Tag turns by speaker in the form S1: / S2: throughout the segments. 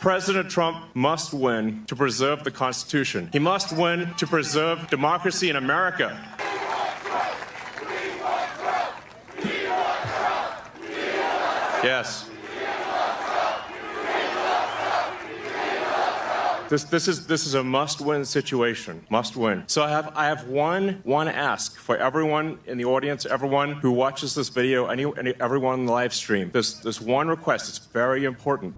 S1: President Trump must win to preserve the Constitution. He must win to preserve democracy in America. Yes. This is a must-win situation. Must win. So I have one ask for everyone in the audience, everyone who watches this video, everyone in the live stream. This one request. It's very important.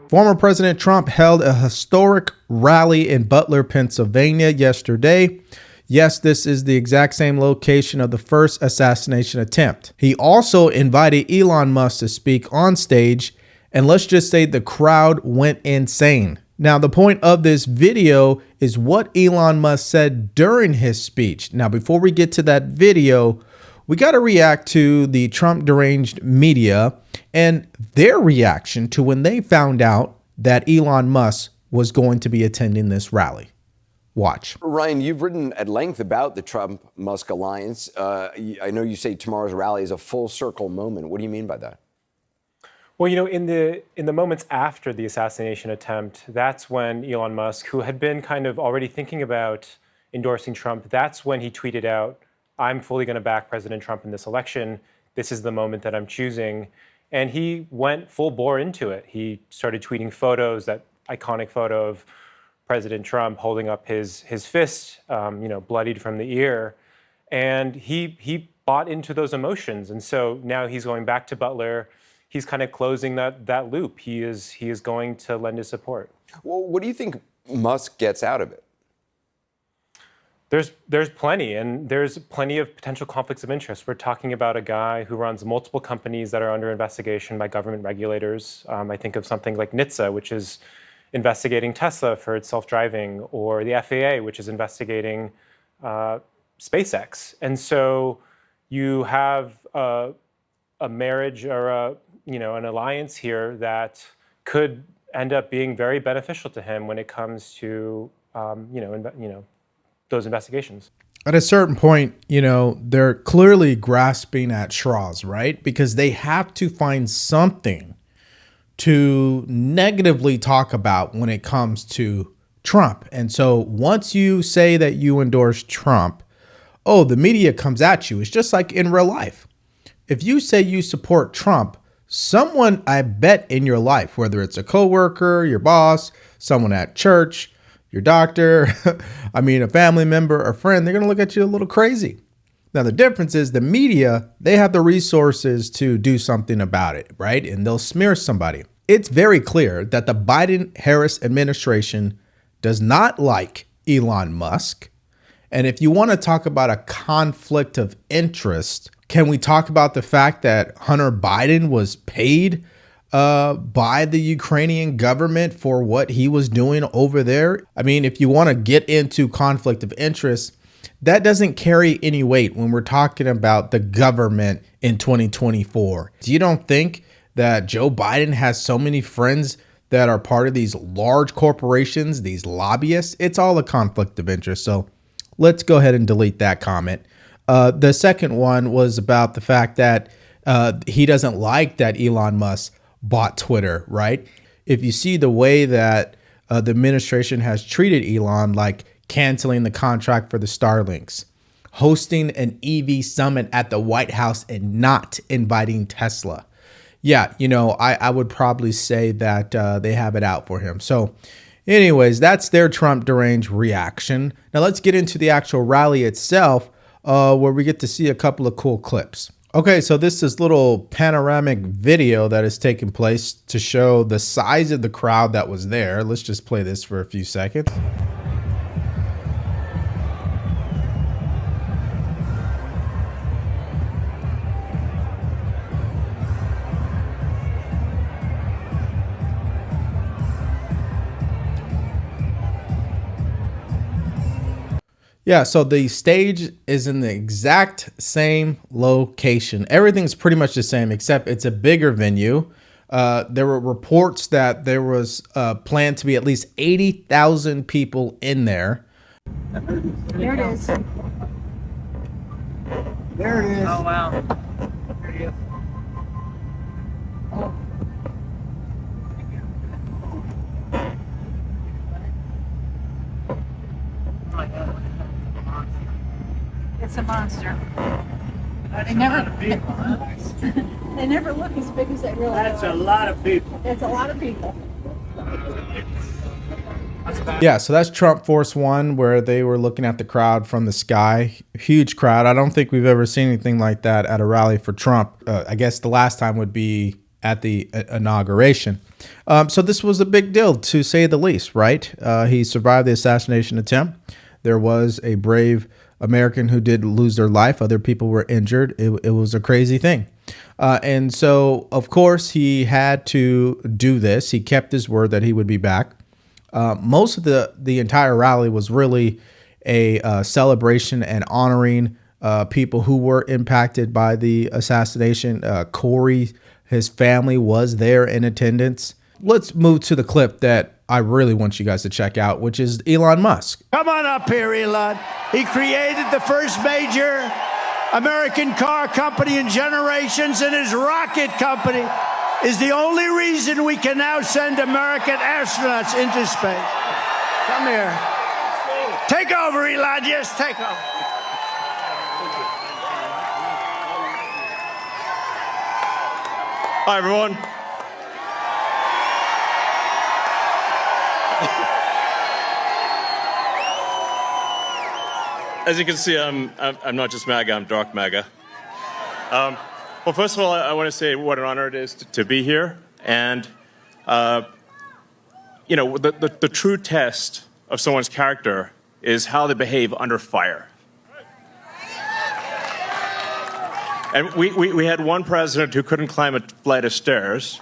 S2: Former President Trump held a historic rally in Butler, Pennsylvania yesterday. Yes, this is the exact same location of the first assassination attempt. He also invited Elon Musk to speak on stage, and let's just say the crowd went insane. Now, the point of this video is what Elon Musk said during his speech. Now, before we get to that video, we got to react to the Trump Deranged Media and their reaction to when they found out that Elon Musk was going to be attending this rally. Watch.
S3: Ryan, you've written at length about the Trump-Musk alliance. I know you say tomorrow's rally is a full circle moment. What do you mean by that?
S4: Well, you know, in the moments after the assassination attempt, that's when Elon Musk, who had been kind of already thinking about endorsing Trump, that's when he tweeted out, "I'm fully going to back President Trump in this election. This is the moment that I'm choosing." And he went full bore into it. He started tweeting photos, that iconic photo of President Trump holding up his fist, bloodied from the ear. And he bought into those emotions. And so now he's going back to Butler. He's kind of closing that loop. He is going to lend his support.
S3: Well, what do you think Musk gets out of it?
S4: There's plenty, and there's plenty of potential conflicts of interest. We're talking about a guy who runs multiple companies that are under investigation by government regulators. I think of something like NHTSA, which is investigating Tesla for its self-driving, or the FAA, which is investigating SpaceX. And so you have a marriage or an alliance here that could end up being very beneficial to him when it comes to those investigations.
S2: At a certain point, they're clearly grasping at straws, right? Because they have to find something to negatively talk about when it comes to Trump. And so once you say that you endorse Trump, the media comes at you. It's just like in real life. If you say you support Trump, someone, I bet, in your life, whether it's a coworker, your boss, someone at church, your doctor, a family member or friend, they're going to look at you a little crazy. Now, the difference is the media, they have the resources to do something about it, right? And they'll smear somebody. It's very clear that the Biden-Harris administration does not like Elon Musk. And if you want to talk about a conflict of interest, can we talk about the fact that Hunter Biden was paid by the Ukrainian government for what he was doing over there? If you want to get into conflict of interest, that doesn't carry any weight when we're talking about the government in 2024. You don't think that Joe Biden has so many friends that are part of these large corporations, these lobbyists? It's all a conflict of interest. So let's go ahead and delete that comment. The second one was about the fact that he doesn't like that Elon Musk bought Twitter, right? If you see the way that the administration has treated Elon, like canceling the contract for the Starlinks, hosting an EV summit at the White House and not inviting Tesla. Yeah, I would probably say that they have it out for him. So anyways, that's their Trump Deranged reaction. Now let's get into the actual rally itself, where we get to see a couple of cool clips. Okay, so this is little panoramic video that is taking place to show the size of the crowd that was there. Let's just play this for a few seconds. Yeah, so the stage is in the exact same location. Everything's pretty much the same, except it's a bigger venue. There were reports that there was planned to be at least 80,000 people in there.
S5: There it is.
S6: There it is.
S5: Oh, wow.
S6: There it is.
S5: It's a monster. They never, they never look as big as they really are.
S6: That's a lot of people.
S5: It's a lot of people.
S2: Yeah, so that's Trump Force One, where they were looking at the crowd from the sky. Huge crowd. I don't think we've ever seen anything like that at a rally for Trump. I guess the last time would be at the inauguration. So this was a big deal, to say the least, right? He survived the assassination attempt. There was a brave American who did lose their life. Other people were injured. It was a crazy thing. And so, of course, he had to do this. He kept his word that he would be back. Most of the entire rally was really a celebration and honoring people who were impacted by the assassination. Corey, his family, was there in attendance. Let's move to the clip that I really want you guys to check out, which is Elon Musk.
S6: Come on up here, Elon. He created the first major American car company in generations, and his rocket company is the only reason we can now send American astronauts into space. Come here. Take over, Elon. Yes, take over.
S1: Hi, everyone. As you can see, I'm not just MAGA, I'm dark MAGA. Well, first of all, I want to say what an honor it is to be here. And, you know, the true test of someone's character is how they behave under fire. And we had one president who couldn't climb a flight of stairs,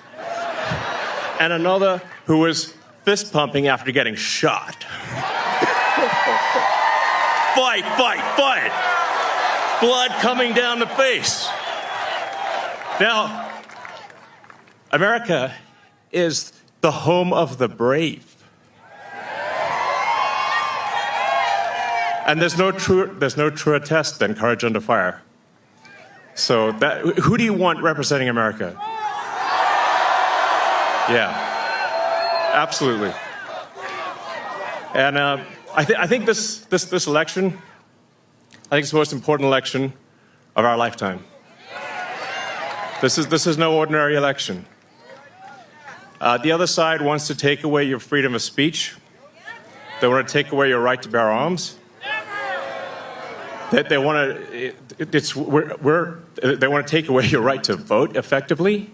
S1: and another who was fist pumping after getting shot. Fight, fight, fight. Blood coming down the face. Now, America is the home of the brave. And there's no truer test than courage under fire. So who do you want representing America? Yeah, absolutely. And I think this election, I think it's the most important election of our lifetime. This is no ordinary election. The other side wants to take away your freedom of speech. They want to take away your right to bear arms. They want to take away your right to vote effectively.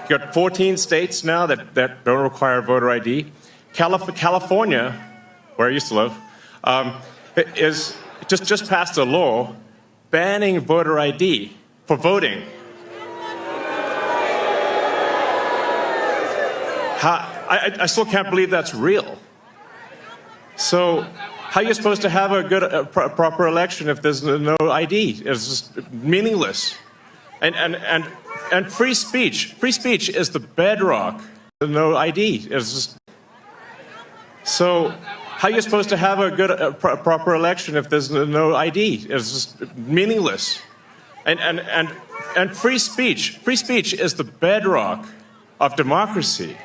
S1: You've got 14 states now that don't require voter ID. California, where I used to live, is just passed a law banning voter ID for voting. I still can't believe that's real. So how are you supposed to have a proper election if there's no ID? It's just meaningless. And free speech is the bedrock. No ID. It's just... So how are you supposed to have a proper election if there's no ID? It's just meaningless. And free speech is the bedrock of democracy.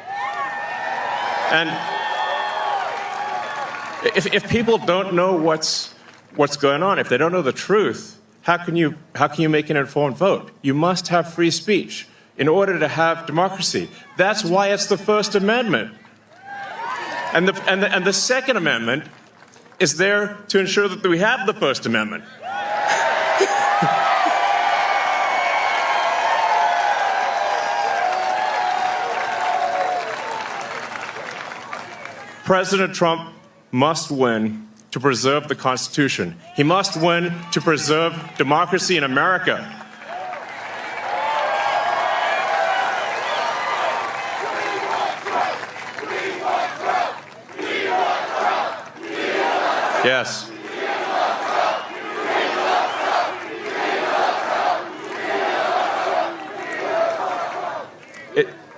S1: And if people don't know what's going on, if they don't know the truth, how can you make an informed vote? You must have free speech in order to have democracy. That's why it's the First Amendment. And the Second Amendment is there to ensure that we have the First Amendment. President Trump must win to preserve the Constitution. He must win to preserve democracy in America. Yes.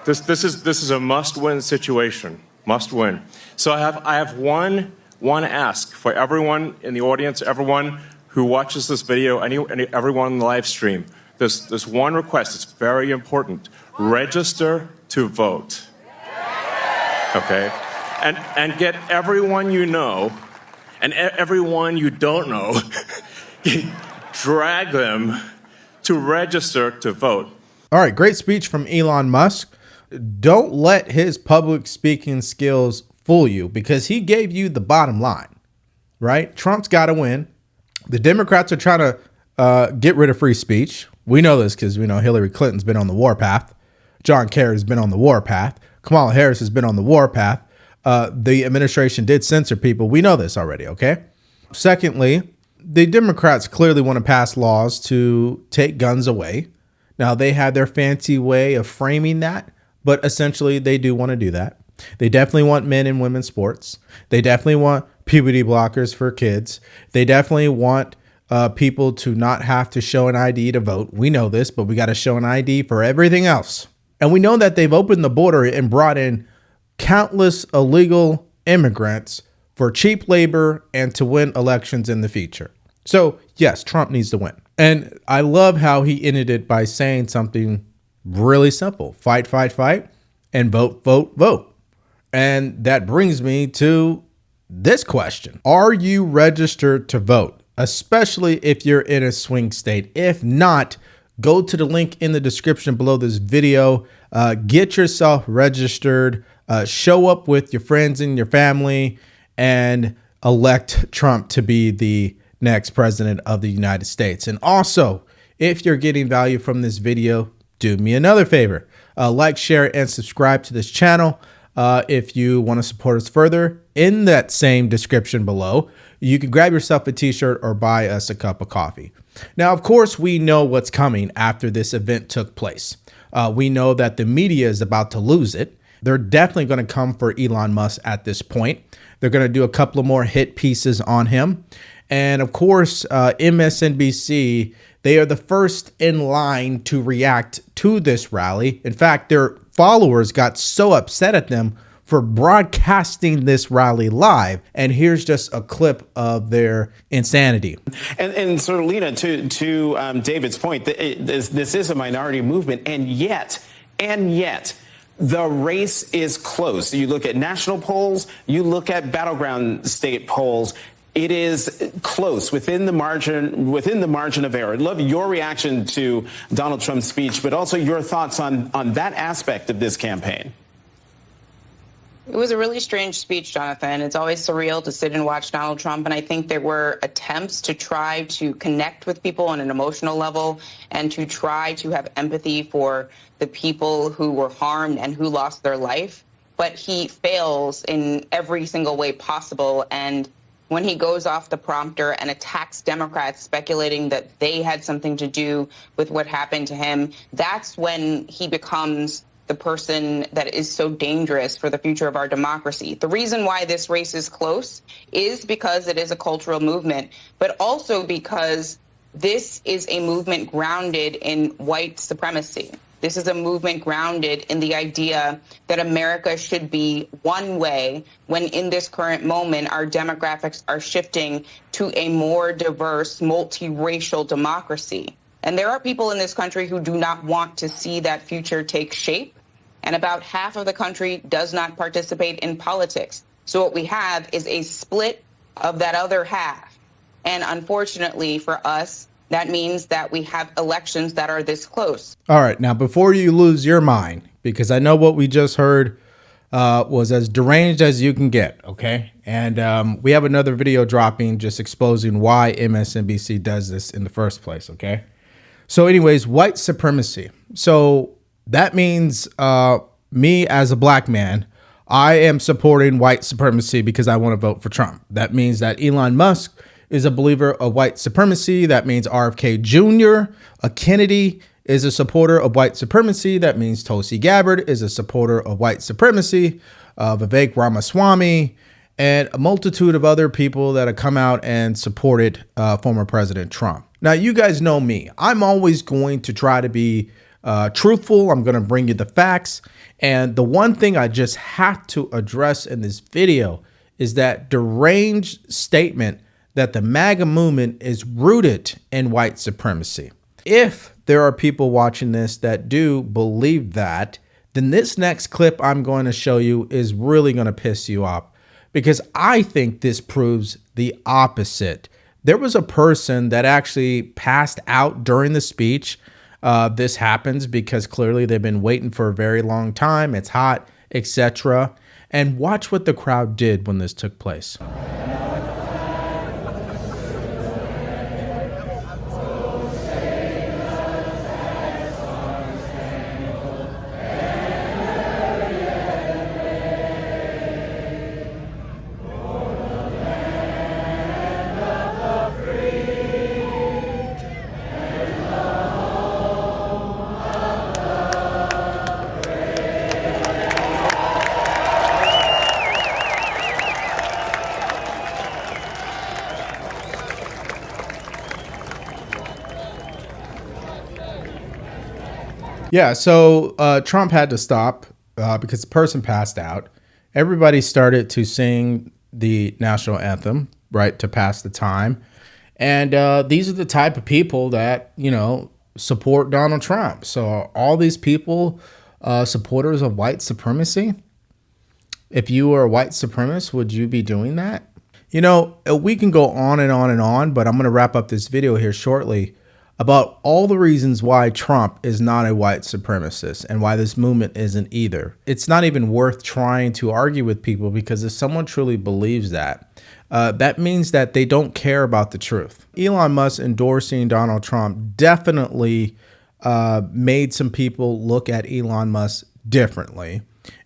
S1: This is a must-win situation. Must win. So I have one ask for everyone in the audience, everyone who watches this video, everyone in the live stream. There's one request. It's very important. Register to vote. Okay? And get everyone you know and everyone you don't know drag them to register to vote.
S2: All right, great speech from Elon Musk. Don't let his public speaking skills fool you, because he gave you the bottom line, right? Trump's got to win. The Democrats are trying to get rid of free speech. We know this because we know Hillary Clinton's been on the warpath. John Kerry's been on the warpath. Kamala Harris has been on the warpath. The administration did censor people. We know this already, okay? Secondly, the Democrats clearly want to pass laws to take guns away. Now, they have their fancy way of framing that, but essentially they do want to do that. They definitely want men and women's sports. They definitely want puberty blockers for kids. They definitely want people to not have to show an ID to vote. We know this, but we got to show an ID for everything else. And we know that they've opened the border and brought in countless illegal immigrants for cheap labor and to win elections in the future. So yes, Trump needs to win. And I love how he ended it by saying something really simple: fight, fight, fight, and vote, vote, vote. And that brings me to this question. Are you registered to vote, especially if you're in a swing state? If not, go to the link in the description below this video. Get yourself registered. Show up with your friends and your family and elect Trump to be the next president of the United States. And also, if you're getting value from this video, do me another favor. Like, share, and subscribe to this channel. If you want to support us further, in that same description below, you can grab yourself a t-shirt or buy us a cup of coffee. Now, of course, we know what's coming after this event took place. We know that the media is about to lose it. They're definitely going to come for Elon Musk at this point. They're going to do a couple of more hit pieces on him. And of course, MSNBC, they are the first in line to react to this rally. In fact, their followers got so upset at them for broadcasting this rally live. And here's just a clip of their insanity.
S7: And sort of, Lena, to David's point, this is a minority movement, and yet, the race is close. You look at national polls, you look at battleground state polls. It is close, within the margin of error. I'd love your reaction to Donald Trump's speech, but also your thoughts on that aspect of this campaign.
S8: It was a really strange speech, Jonathan. It's always surreal to sit and watch Donald Trump, and I think there were attempts to try to connect with people on an emotional level and to try to have empathy for the people who were harmed and who lost their life. But he fails in every single way possible, and when he goes off the prompter and attacks Democrats, speculating that they had something to do with what happened to him, that's when he becomes the person that is so dangerous for the future of our democracy. The reason why this race is close is because it is a cultural movement, but also because this is a movement grounded in white supremacy. This is a movement grounded in the idea that America should be one way, when in this current moment, our demographics are shifting to a more diverse, multiracial democracy. And there are people in this country who do not want to see that future take shape. And about half of the country does not participate in politics. So what we have is a split of that other half. And unfortunately for us, that means that we have elections that are this close.
S2: All right. Now, before you lose your mind, because I know what we just heard was as deranged as you can get. OK, and we have another video dropping just exposing why MSNBC does this in the first place. OK, so anyways, white supremacy. So that means me as a black man, I am supporting white supremacy because I want to vote for Trump. That means that Elon Musk is a believer of white supremacy. That means RFK Jr., a Kennedy, is a supporter of white supremacy. That means Tulsi Gabbard is a supporter of white supremacy. Vivek Ramaswamy, and a multitude of other people that have come out and supported former President Trump. Now, you guys know me. I'm always going to try to be truthful. I'm going to bring you the facts. And the one thing I just have to address in this video is that deranged statement that the MAGA movement is rooted in white supremacy. If there are people watching this that do believe that, then this next clip I'm going to show you is really going to piss you off, because I think this proves the opposite, There was a person that actually passed out during the speech. This happens because clearly they've been waiting for a very long time. It's hot, etc. And watch what the crowd did when this took place. Yeah, so Trump had to stop because the person passed out. Everybody started to sing the national anthem, right, to pass the time. And these are the type of people that, you know, support Donald Trump. So all these people, supporters of white supremacy, if you were a white supremacist, would you be doing that? You know, we can go on and on and on, but I'm going to wrap up this video here shortly about all the reasons why Trump is not a white supremacist and why this movement isn't either. It's not even worth trying to argue with people, because if someone truly believes that, that means that they don't care about the truth. Elon Musk endorsing Donald Trump definitely made some people look at Elon Musk differently.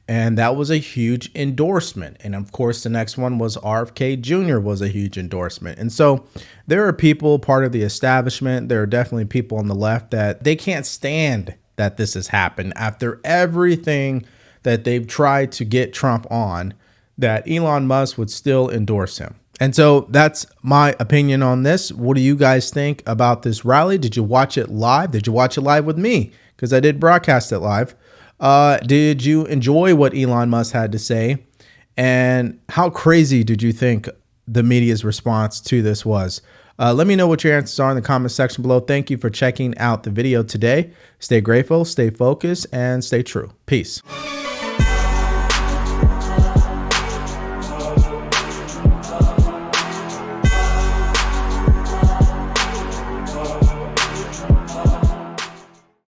S2: And that was a huge endorsement. And of course, the next one was RFK Jr. was a huge endorsement. And so there are people part of the establishment. There are definitely people on the left that they can't stand that this has happened after everything that they've tried to get Trump on, that Elon Musk would still endorse him. And so that's my opinion on this. What do you guys think about this rally? Did you watch it live? Did you watch it live with me? Because I did broadcast it live. Did you enjoy what Elon Musk had to say? And how crazy did you think the media's response to this was? Let me know what your answers are in the comment section below. Thank you for checking out the video today. Stay grateful, stay focused, and stay true. Peace.